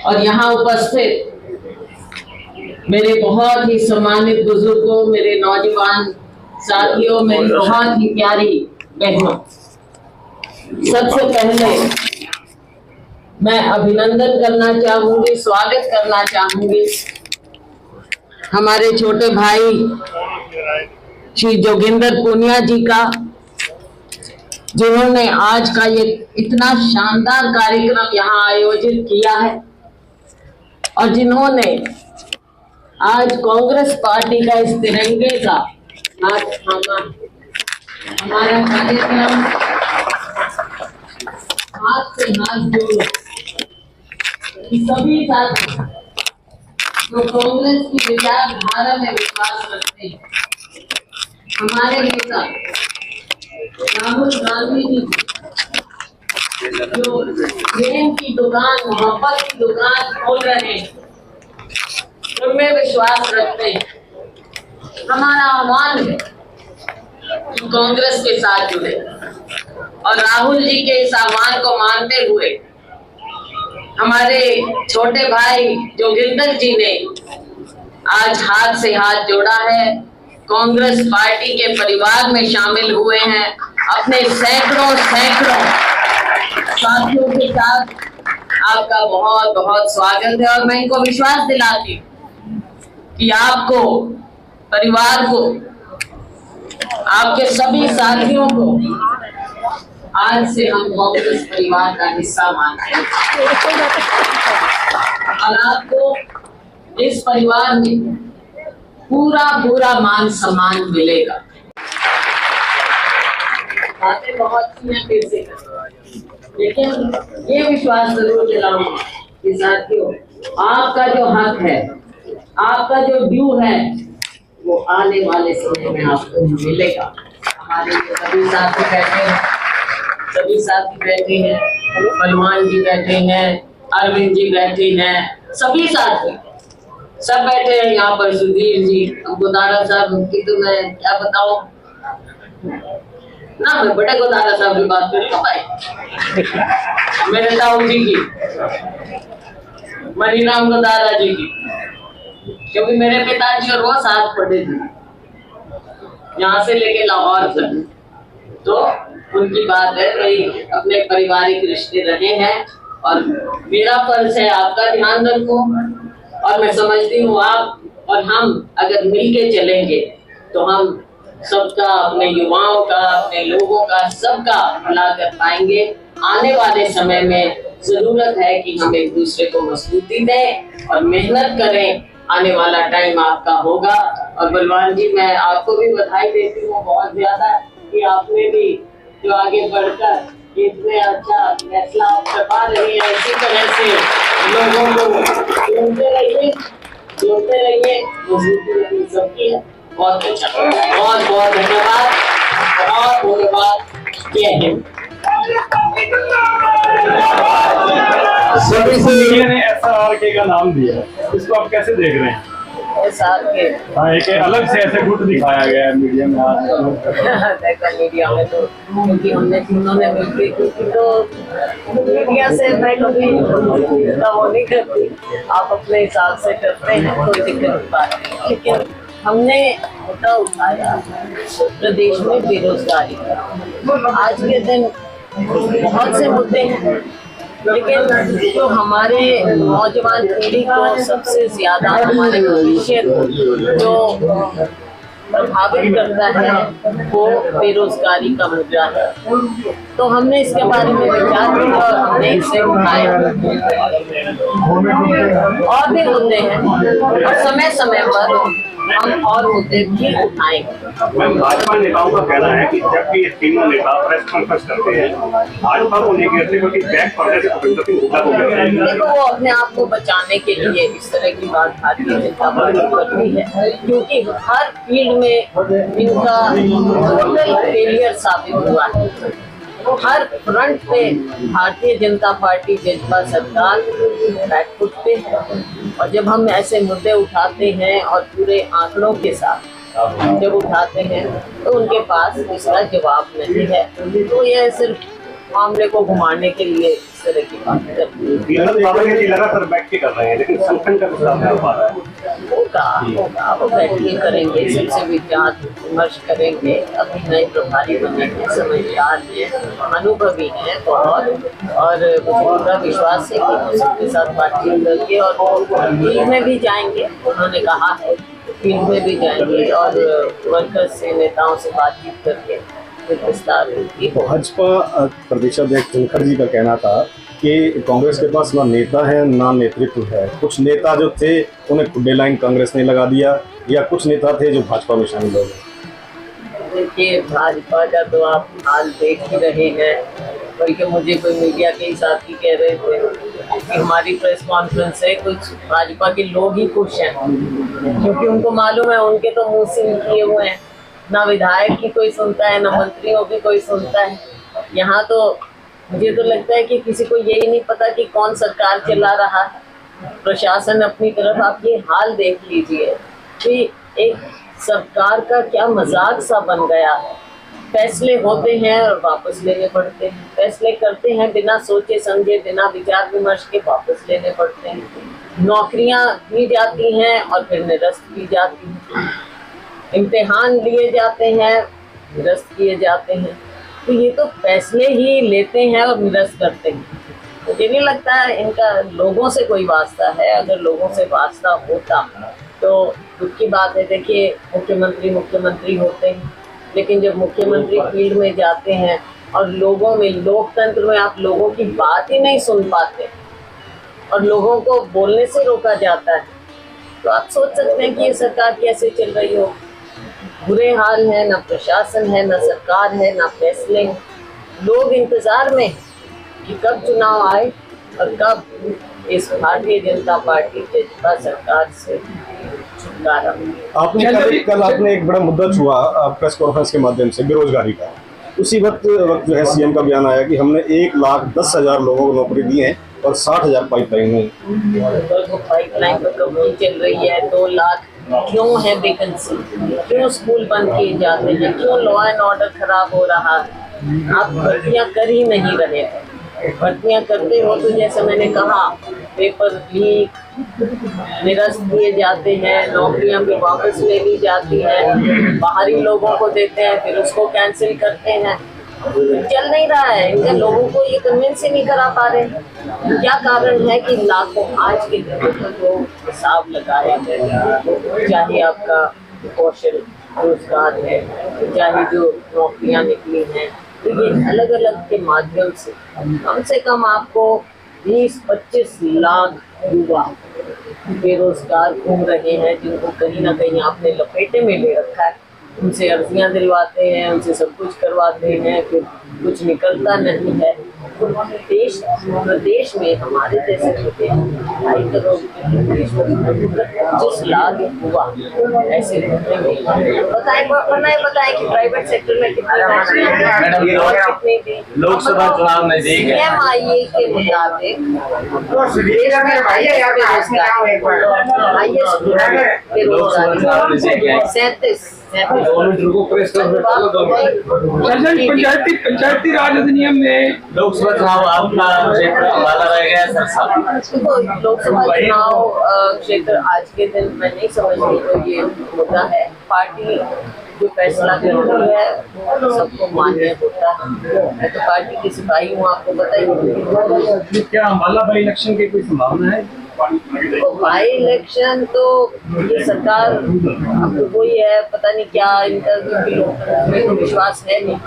और यहाँ उपस्थित मेरे बहुत ही सम्मानित बुजुर्गों, मेरे नौजवान साथियों, मेरी बहुत ही प्यारी बहनों, सबसे पहले मैं अभिनंदन करना चाहूंगी, स्वागत करना चाहूंगी हमारे छोटे भाई श्री जोगिंदर पुनिया जी का, जिन्होंने आज का ये इतना शानदार कार्यक्रम यहाँ आयोजित किया है और जिन्होंने आज कांग्रेस पार्टी का इस तिरंगे का हाथ थामा। हमारा कार्यक्रम हाथ से हाथ जोड़ो, सभी साथी जो कांग्रेस की विचारधारा में विश्वास रखते हैं, हमारे नेता राहुल गांधी जी जो प्रेम की दुकान, मोहब्बत की दुकान खोल रहे हैं, उनमें विश्वास रखते हैं। हमारा आह्वान है कि कांग्रेस के साथ जुड़े और राहुल जी के इस आह्वान को मानते हुए हमारे छोटे भाई जोगिंदर जी ने आज हाथ से हाथ जोड़ा है, कांग्रेस पार्टी के परिवार में शामिल हुए हैं, अपने सैकड़ों साथियों के साथ आपका बहुत बहुत स्वागत है। और मैं इनको विश्वास दिलाती हूँ कि आपको, परिवार को, आपके सभी साथियों को आज से हम कांग्रेस परिवार का हिस्सा मानते हैं और आपको इस परिवार में पूरा मान सम्मान मिलेगा। बातें बहुत सी हैं फिर से, लेकिन ये विश्वास जरूर दिलाऊंगा कि साथियों, आपका जो हक है, आपका जो ड्यू है, वो आने वाले समय में आपको मिलेगा। हमारे सभी साथी बैठे हैं, बलवान जी बैठे हैं, अरविंद जी बैठे हैं, सभी साथी सब बैठे हैं यहाँ पर, सुधीर जी, गोदारा साहब की तो मैं क्या बताऊं ना, मैं बड़े गोदारा साहब की बात करूँ भाई, मेरे ताऊ जी की, मनीराम गोदारा जी की, क्योंकि मेरे पिताजी और वो साथ पढ़े थे यहाँ से लेके लाहौर तक, तो उनकी बात है, भाई अपने पारिवारिक रिश्ते रहे हैं और मेरा फर्ज है आपका ध्यान रखो। और मैं समझती हूँ आप और हम अगर मिलके चलेंगे तो हम सबका, अपने युवाओं का, अपने लोगों का, सबका भला कर पाएंगे। आने वाले समय में जरूरत है कि हम एक दूसरे को मजबूती दें और मेहनत करें, आने वाला टाइम आपका होगा। और बलवान जी, मैं आपको भी बधाई देती हूँ बहुत ज्यादा कि आपने भी जो आगे बढ़कर इतने अच्छा फैसला करवा रही है, इसी तरह से लोगों को जोड़ते रहिए, मजबूती सबकी है। बहुत अच्छा, बहुत बहुत धन्यवाद, बहुत धन्यवाद। जय हिंद। सभी मीडिया ने SRK का नाम दिया है, इसको आप कैसे देख रहे हैं? SRK, हाँ, एक अलग से ऐसे गुट दिखाया गया है मीडिया में आज। देखा मीडिया में तो, क्योंकि हमने तीनों ने मिलकर, क्योंकि तो मीडिया से मैं कभी वो नहीं करती, आप अपने हिसाब से करते हैं, कोई दिक्कत की बात नहीं। लेकिन हमने मुद्दा उठाया प्रदेश में बेरोजगारी। आज के दिन बहुत से मुद्दे हैं, लेकिन जो हमारे नौजवान पीढ़ी को सबसे ज्यादा, हमारे भविष्य को जो प्रभावित करता है, वो बेरोजगारी का मुद्दा है। तो हमने इसके बारे में विचार किया और हमने इसे उठाया। और भी मुद्दे हैं और समय समय पर हम और मुद्दे भी उठाएंगे। भाजपा नेताओं का कहना है कि जब भी ये तीनों नेता प्रेस कॉन्फ्रेंस करते हैं, भाजपा को नहीं कहते बल्कि बैक पड़ने से भूपेंद्र सिंह हुड्डा को कहते हैं। देखो, वो अपने आप को बचाने के लिए इस तरह की बात भारतीय जनता पार्टी करती है, क्योंकि हर फील्ड में इनका टोटल फेलियर साबित हुआ है। हर फ्रंट पे भारतीय जनता पार्टी, जजपा सरकार बैकफुट पे है। और जब हम ऐसे मुद्दे उठाते हैं और पूरे आंकड़ों के साथ जब उठाते हैं, तो उनके पास इसका जवाब नहीं है। तो यह सिर्फ मामले को घुमाने के लिए इस तरह की बात करते हैं। वीरभद्र बाबा जी लगातार बैठ के कर रहे हैं, लेकिन संगठन का विस्तार नहीं हो पा रहा है। होगा वो बैठ के करेंगे, सबसे विचार विमर्श करेंगे। अभी नए प्रभारी बनेंगे, समझदार हैं, अनुभवी हैं बहुत, और मुझे पूरा विश्वास है कि वो सबके साथ बातचीत करके और फील्ड में भी जाएंगे। उन्होंने कहा है फील्ड में भी जाएंगे और वर्कर्स से, नेताओं से बातचीत करके विस्तार होगी। भाजपा प्रदेशाध्यक्ष धनखड़ जी का कहना था कि कांग्रेस के पास ना नेता है ना नेतृत्व है। कुछ नेता जो थे उन्हें खुड्डे लाइन कांग्रेस ने लगा दिया, या कुछ नेता थे जो भाजपा में शामिल हो गए। देखिए, भाजपा का तो आप हाल देख ही रहे हैं। बल्कि मुझे कोई मीडिया के ही साथी कह रहे थे कि हमारी प्रेस कॉन्फ्रेंस से कुछ भाजपा के लोग ही खुश हैं, क्योंकि उनको मालूम है उनके तो मुँह से किए हुए हैं। ना विधायक की कोई सुनता है, ना मंत्रियों की कोई सुनता है। यहाँ तो मुझे तो लगता है कि किसी को यही नहीं पता कि कौन सरकार चला रहा है। प्रशासन अपनी तरफ, आप ये हाल देख लीजिए कि एक सरकार का क्या मजाक सा बन गया है। फैसले होते हैं और वापस लेने पड़ते हैं, फैसले करते हैं बिना सोचे समझे, बिना विचार विमर्श के वापस लेने पड़ते हैं। नौकरियां दी जाती हैं और फिर निरस्त की जाती हैं। इम्तिहान लिए जाते हैं, निरस्त किए जाते हैं। तो ये तो फैसले ही लेते हैं और निरस्त करते हैं। मुझे नहीं लगता है इनका लोगों से कोई वास्ता है। अगर लोगों से वास्ता होता तो दुख की बात है। देखिए, मुख्यमंत्री होते हैं, लेकिन जब मुख्यमंत्री फील्ड में जाते हैं और लोगों में, लोकतंत्र में आप लोगों की बात ही नहीं सुन पाते और लोगों को बोलने से रोका जाता है, तो आप सोच सकते हैं कि ये सरकार कैसे चल रही हो। बुरे हाल है, ना प्रशासन है, ना सरकार है, ना फैसले। लोग इंतजार में कि कब चुनाव आए और कब इस भारतीय जनता पार्टी भाजपा सरकार से छुटकारा मिले। कल आपने एक बड़ा मुद्दा छुआ प्रेस कॉन्फ्रेंस के माध्यम से, बेरोजगारी का। उसी वक्त जो है सीएम का बयान आया कि हमने 1,10,000 लोगों को नौकरी दी है और 60,000 पाइपलाइन है। पाइपलाइन तो कब नहीं चल रही है। 2 लाख क्यों है वैकेंसी? क्यों स्कूल बंद किए जाते हैं? क्यों लॉ एंड ऑर्डर खराब हो रहा है? आप भर्तियाँ कर ही नहीं रहे। भर्तियाँ करते हो तो जैसे मैंने कहा, पेपर लीक, निरस्त किए जाते हैं, नौकरियां भी वापस ले ली जाती हैं, बाहरी लोगों को देते हैं, फिर उसको कैंसिल करते हैं। चल नहीं रहा है। इनके लोगों को ये कन्विंस ही नहीं करा पा रहे। क्या कारण है कि लाखों आज के दिन को हिसाब लगाए गए, चाहे आपका कौशल रोजगार है, चाहे जो नौकरियां निकली हैं, तो ये अलग अलग के माध्यम से कम आपको 20-25 लाख युवा बेरोजगार घूम रहे हैं, जिनको कहीं ना कहीं आपने लपेटे में ले रखा है। उनसे अर्जियां दिलवाते हैं, उनसे सब कुछ करवाते हैं, फिर कुछ निकलता नहीं है। प्रदेश में हमारे जैसे 2.5 करोड़ प्रदेश में 25 लाख हुआ ऐसे बताएं कि प्राइवेट सेक्टर में कितनी लोकसभा चुनाव में MIA के मुताबिक देश में बेरोजगारी 37। पंचायती राज अधिनियम में लोकसभा चुनाव आपका क्षेत्र वाला रह गया सर। लोकसभा चुनाव क्षेत्र आज के दिन मैं नहीं समझती तो ये होता है। पार्टी जो फैसला करती है वो सबको मान्य होता है। मैं तो पार्टी की सिपाही हूँ, आपको बताइए। क्या अम्बाला बाई इलेक्शन की कोई संभावना है? तो बाई इलेक्शन तो ये सरकार अब तो वही है, पता नहीं क्या इनका में तो विश्वास है नहीं।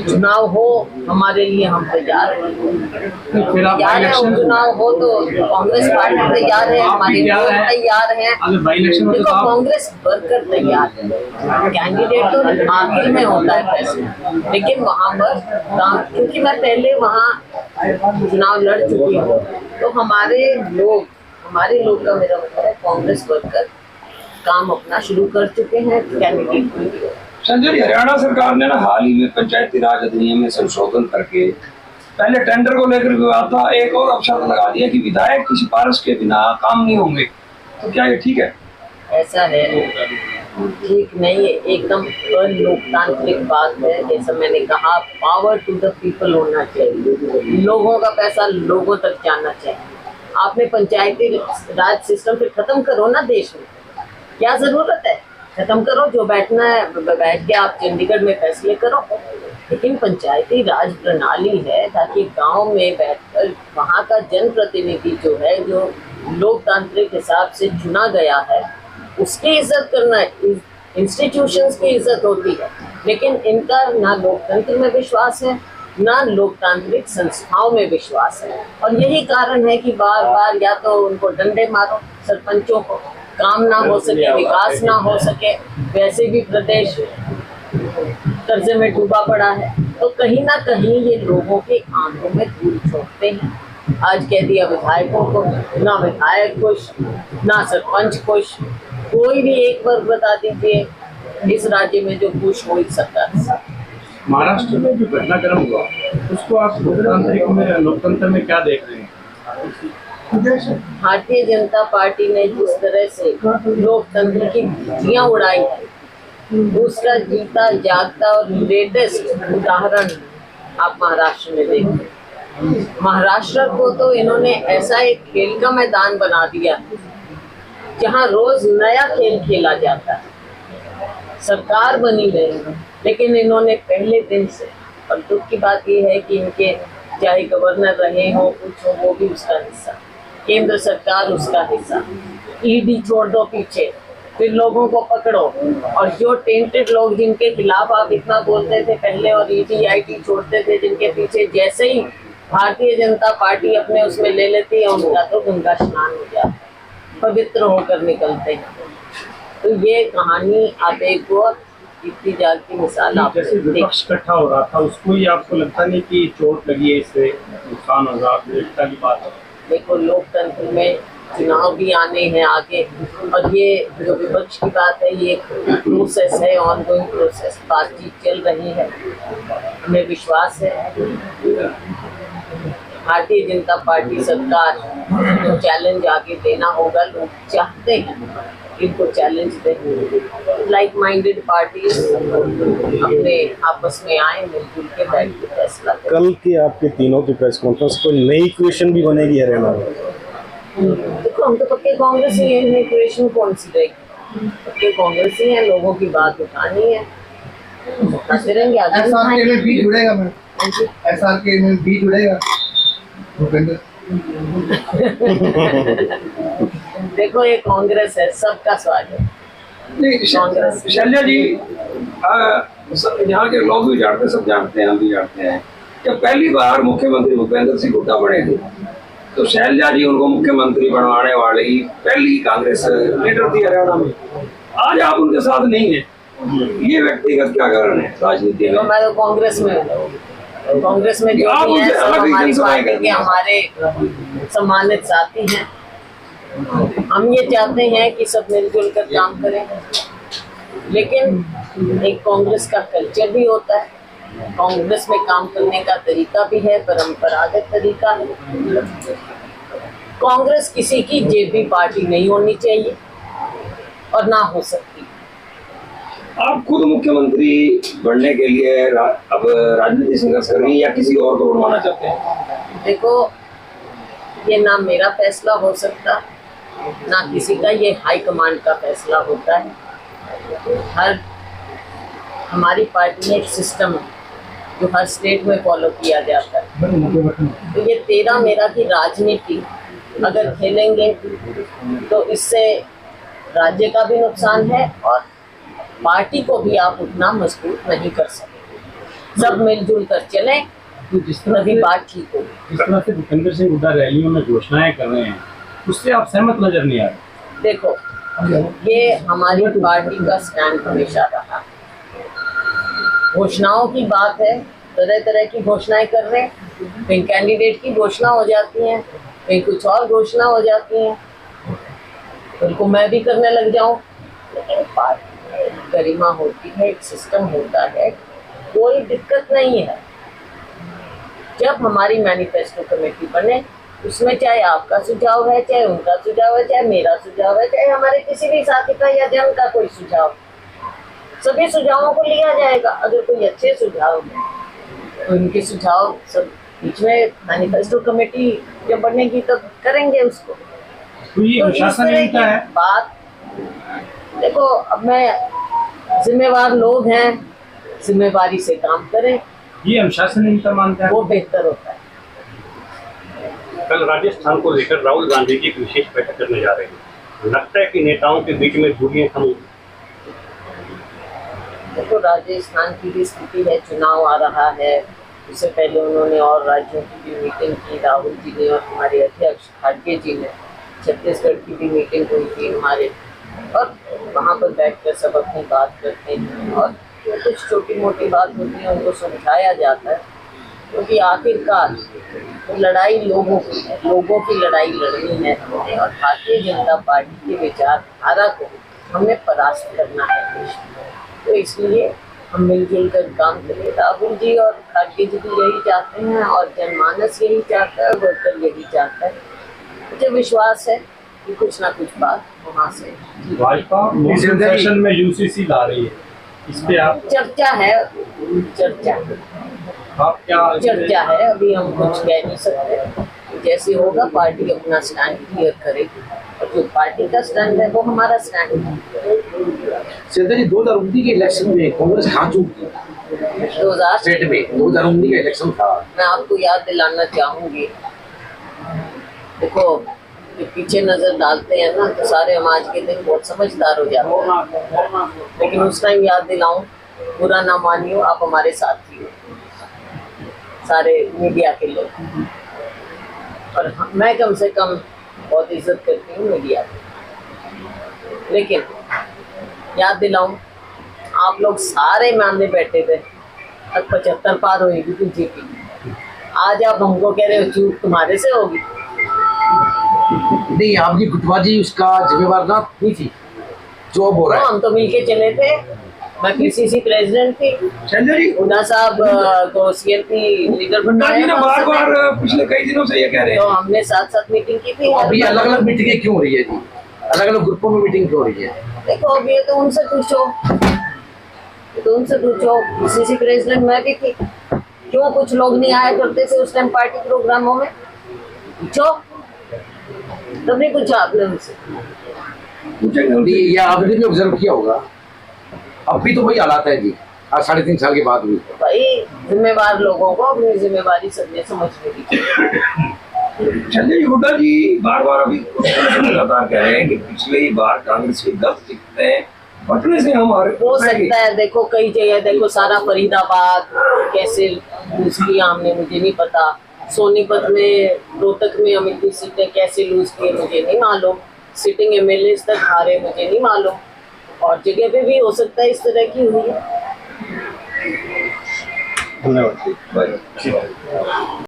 चुनाव हो हमारे लिए हम तैयार हैं। चुनाव हो तो कांग्रेस पार्टी तैयार है, हमारे लोग तैयार हैं। देखो, कांग्रेस वर्कर तैयार है, कैंडिडेट तो आखिर में होता है फैसला, लेकिन वहाँ पर क्योंकि मैं पहले वहाँ चुनाव लड़ चुकी हूँ, तो हमारे लोग का मेरा मतलब है कांग्रेस वर्कर काम अपना शुरू कर चुके हैं। कैंडिडेट संजय जी, हरियाणा सरकार ने ना हाल ही में पंचायती राज अधिनियम में संशोधन करके पहले टेंडर को लेकर विवाद था, एक और अवसर लगा दिया कि विधायक की सिफारिश के बिना काम नहीं होंगे। तो क्या ये ठीक है? ऐसा है ठीक नहीं है, एकदम लोकतांत्रिक बात है। जैसा मैंने कहा, पावर टू द पीपल होना चाहिए, लोगों का पैसा लोगों तक जाना चाहिए। आपने पंचायती राज सिस्टम फिर खत्म करो ना देश में, क्या जरूरत है, खत्म करो। जो बैठना है बैठ के आप चंडीगढ़ में फैसले करो, लेकिन पंचायती राज प्रणाली है ताकि गांव में बैठकर वहाँ का जनप्रतिनिधि जो है, जो लोकतांत्रिक हिसाब से चुना गया है, उसकी इज्जत करना है। इंस्टीट्यूशंस की इज्जत होती है, लेकिन इनका ना लोकतंत्र में विश्वास है, ना लोकतांत्रिक संस्थाओं में विश्वास है। और यही कारण है कि बार बार या तो उनको डंडे मारो सरपंचों को, काम ना हो सके, विकास ना हो सके। वैसे भी प्रदेश कर्जे में डूबा पड़ा है, तो कहीं ना कहीं ये लोगों के आंखों में धूल झोंकते हैं। आज कह दिया विधायकों को, ना विधायक खुश, ना सरपंच खुश। कोई भी एक वर्ग बता दीजिए इस राज्य में जो खुश हो सकता है। महाराष्ट्र में जो घटनाक्रम हुआ, उसको आप लोकतंत्र में क्या देख रहे हैं? भारतीय जनता पार्टी ने जिस तरह से लोकतंत्र की धज्जियां उड़ाई है, उसका जीता जागता और लेटेस्ट उदाहरण आप महाराष्ट्र में देखें। महाराष्ट्र को तो इन्होंने ऐसा एक खेल का मैदान बना दिया जहां रोज नया खेल खेला जाता है। सरकार बनी है, लेकिन इन्होंने पहले दिन से, और दुख की बात यह है कि इनके चाहे गवर्नर रहे हो कुछ हो, वो भी उसका हिस्सा, केंद्र सरकार उसका हिस्सा। ईडी छोड़ दो पीछे, फिर लोगों को पकड़ो, और जो टेंटेड लोग जिनके खिलाफ आप इतना बोलते थे पहले, और ईडी आईटी छोड़ते थे, जिनके पीछे जैसे ही भारतीय जनता पार्टी अपने उसमें ले लेती है, उनका तो गंगा स्नान हो जाता है, पवित्र होकर निकलते हैं। तो ये कहानी आप एक और इतनी जाती मिसाल आप जैसे विपक्ष इकट्ठा हो रहा था, उसको ही आपको लगता नहीं कि चोट लगी है, इससे नुकसान होगा? एकता की बात है। देखो, लोकतंत्र में चुनाव भी आने हैं आगे, और ये जो विपक्ष की बात है, ये प्रोसेस है, ऑनगोइंग प्रोसेस, बातचीत चल रही है। हमें विश्वास है भारतीय जनता पार्टी सरकार को चैलेंज आगे देना होगा। लोग चाहते हैं इनको चैलेंज दें, लाइक माइंडेड पार्टीज अपने आपस में आए, मिलजुल के बैठ के फैसला करें। कल की आपके तीनों की प्रेस कॉन्फ्रेंस कोई नई इक्वेशन भी बनेगी हरियाणा में? देखो, हम तो पक्के कांग्रेस ही हैं, इक्वेशन कौन सी रहेगी? पक्के कांग्रेस ही हैं, लोगों की बात उठानी है, उठाते रहेंगे आगे। SRK में बीच जुड़ेगा मैम, SRK में बीच जुड़ेगा भूपेंद्र। देखो, ये कांग्रेस है, सबका स्वागत है। कांग्रेस शैल्या जी, यहाँ के लोग भी जानते हैं, सब जानते हैं, हम भी जानते हैं। जब पहली बार मुख्यमंत्री भूपेंद्र सिंह हुड्डा बने थे, तो शैल्या जी उनको मुख्यमंत्री बनवाने वाली पहली कांग्रेस लीडर थी हरियाणा में। आज आप उनके साथ नहीं है, ये व्यक्तिगत क्या कारण है राजनीति में? मैं तो कांग्रेस में हूँ। कांग्रेस में जो भी है, सब हमारी पार्टी के हमारे सम्मानित साथी हैं। हम ये चाहते हैं कि सब मिलजुल कर काम करें, लेकिन एक कांग्रेस का कल्चर भी होता है, कांग्रेस में काम करने का तरीका भी है, परंपरागत तरीका है। कांग्रेस किसी की जेबी पार्टी नहीं होनी चाहिए और ना हो सकती। आप खुद मुख्यमंत्री बनने के लिए अब राजनीति संघर्ष कर रही हैं या किसी और को बनवाना चाहते हैं? देखो, ये ना मेरा फैसला हो सकता, ना किसी का, ये हाईकमांड का फैसला होता है। हमारी पार्टी में एक सिस्टम है जो हर स्टेट में फॉलो किया जाता है। तो ये तेरा मेरा की राजनीति अगर खेलेंगे तो इससे राज्य का भी नुकसान है और पार्टी को भी आप उतना मजबूत नहीं कर सकते। सब मिलजुल कर चलें, तो तभी बात ठीक होगी। जिस तरह से भूपेंद्र सिंह हुड्डा रैलियों में घोषणाएं कर रहे हैं, उससे आप सहमत नजर नहीं आ रहे? देखो, ये हमारी पार्टी का स्टैंड हमेशा रहा। घोषणाओं की बात है, तरह तरह की घोषणाएं कर रहे हैं, कहीं कैंडिडेट की घोषणा हो जाती है, कहीं कुछ और घोषणा हो जाती है, उनको मैं भी करने लग जाऊं। लेकिन पार्टी में गरिमा होती है, एक सिस्टम होता है, कोई दिक्कत नहीं है। जब हमारी मैनिफेस्टो कमेटी बने, उसमें चाहे आपका सुझाव है, चाहे उनका सुझाव है, चाहे मेरा सुझाव है, चाहे हमारे किसी भी साथी का या जन का कोई सुझाव, सभी सुझावों को लिया जाएगा। अगर कोई अच्छे सुझाव हैं तो उनके सुझाव सब बीच में मैनिफेस्टो कमेटी जब बनेगी तब करेंगे उसको। तो ये तो इस तरह की अनुशासनहीनता है। बात, देखो अब मैं, जिम्मेवार लोग हैं, जिम्मेवारी से काम करें, ये अनुशासनहीनता मानता है। वो बेहतर होता है। कल राजस्थान को लेकर राहुल गांधी जी एक विशेष बैठक करने जा रहे हैं। लगता है कि नेताओं के बीच में दूरियां कम होंगी। देखो राजस्थान की भी स्थिति है, चुनाव आ रहा है, इससे पहले उन्होंने और राज्यों की भी मीटिंग की, राहुल जी ने और हमारे अध्यक्ष खड़गे जी ने। छत्तीसगढ़ की भी मीटिंग हुई थी हमारे, और वहाँ पर बैठकर सब अपनी बात करते हैं और कुछ छोटी मोटी बात होती है उनको समझाया जाता है, क्योंकि आखिरकार लड़ाई लोगों की है, लोगों की लड़ाई लड़नी है हमें, और भारतीय जनता पार्टी की विचारधारा को हमें परास्त करना है देश में। तो इसलिए हम मिलजुल कर काम करें। राहुल जी और खड़गे जी भी यही चाहते हैं और जनमानस यही चाहता है, वर्कर यही चाहता है। मुझे विश्वास है कि कुछ ना कुछ बात वहाँ से भाजपा मॉनसून सेशन में यूसीसी ला रही है, इस पे आप चर्चा है, चर्चा है, अभी हम कुछ कह नहीं सकते। जैसे होगा पार्टी अपना स्टैंड क्लियर करेगी, और जो पार्टी का स्टैंड है वो हमारा स्टैंड है। सिद्धू जी 2019 के इलेक्शन में कांग्रेस कहाँ चूक गई? 2000 स्टेट में 2019 का इलेक्शन था। मैं आपको याद दिलाना चाहूंगी, देखो जो पीछे नजर डालते हैं ना तो सारे हम आज के दिन बहुत समझदार हो जाते हैं, लेकिन उस टाइम याद दिलाऊं, बुरा ना मानियो, आप हमारे साथी हो, सारे मीडिया के लोग, और मैं कम से कम बहुत इज्जत करती हूँ मीडिया की। लेकिन याद दिलाऊं, आप लोग सारे मानने बैठे थे 75 पार होगी बीजेपी, आज आप हमको कह रहे हो चूक तुम्हारे से होगी। नहीं, आपकी गुटबाजी उसका जिम्मेवार ना नहीं थी, जो अब हो रहा है। हम तो मिलके चले थे, मैं पीसीसी प्रेसिडेंट थी, संजय जी उन्ना साहब को सीएलपी लीडर जी ने बनाया, बार बार पिछले कई दिनों से ये कह रहे तो हैं। हमने साथ साथ मीटिंग की थी। तो अभी अलग अलग मीटिंगें क्यों हो रही है जी? अलग अलग ग्रुपों में मीटिंग क्यों हो रही है? देखो अब ये तो उनसे पूछो, पीसीसी प्रेसिडेंट मैं भी थी, क्यों कुछ लोग नहीं आया करते थे उस टाइम पार्टी प्रोग्रामों में? पूछो, तब नहीं पूछा आपने उनसे? नहीं, ये आपने भी ऑब्जर्व किया होगा, अब भी तो वही हालात है जी, आज 3.5 साल के बाद भी। भाई जिम्मेवार लोगों को अपनी जिम्मेवारी सबने समझने की। संजय जी हुड्डा जी बार बार अभी लगातार कह रहे हैं कि पिछली बार कांग्रेस की 10 टिकटें पटने से हमारे हो सकता है, देखो कई जगह, देखो सारा फरीदाबाद कैसे लूज किया हमने मुझे नहीं पता, सोनीपत में, रोहतक में हम इतनी सीटें कैसे लूज किए मुझे नहीं मालूम, सिटिंग एमएलए तक हारे मुझे नहीं मालूम, और जगह पे भी हो सकता है इस तरह की हुई है। धन्यवाद।